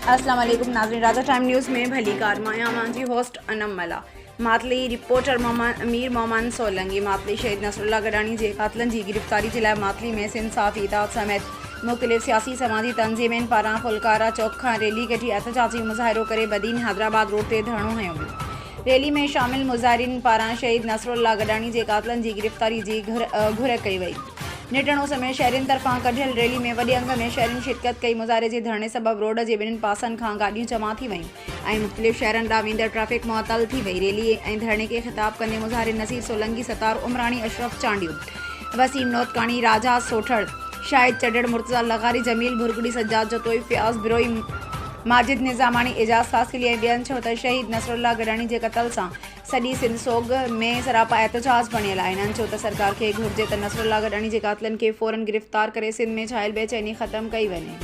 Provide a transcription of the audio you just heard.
अस्सलाम वालेकुम नाज़रीन, राजा टाइम न्यूज़ में भली कार माया मांझी होस्ट अनम मला मातली रिपोर्टर अमीर मोहम्मद सोलंगी मातली शहीद नसरुल्लाह गडानी जे कातलन की गिरफ्तारी के लिए मातली में इंसाफ इताद समेत मुख्तलिफ सियासी समाजी तंजीमें पारा फुलकारा चौक का रैली कटी एहतजाजी मुज़ाहिरो करे बदीन हैदराबाद रोड से धरणो हयो वियो। रैली में शामिल मुज़ाहिरीन पारा शहीद नसरुल्लाह गडानी जे कातलन की गिरफ्तारी की घुर कई वई। निटणो समेत शहरन तरफा कढियल रैली में वॾे अंग में शहरन शिरकत कई। मुज़ाहिरे के धरणे सबब रोड के ॿिन्हिनि पासन खां गाड़ियूं जमा थी वयूं ऐं मुख़्तलिफ़ शहरन ॾांहुं वेंदड़ ट्रैफिक मुअतल थी वई। रैली ऐं धरणे के ख़िताब कंदे मुज़ाहिरे नसीर सोलंकी, सतार उमरानी, अशरफ चांडियूं, वसीम नौतकानी, राजा सोठड़, शाहिद चडड़, मुर्तज़ा लगारी, जमील भुरगड़ी, सज्जाद जतोई, फयाज बिरोई, माजिद निज़ामानी, एजाज फासिली ऐं ॿियनि चयो त शहीद नसरुल्लाह गडानी के कत्ल सां सॼी सिंध सोग में सरापा एहतजाज बणियल आहे। इन्हनि चयो त सरकार खे घुर्जे त नसरुल्लाह गडानी के कातलनि खे फ़ौरन गिरफ़्तार करे सिंध में छायल बेचैनी ख़त्म कई वञे।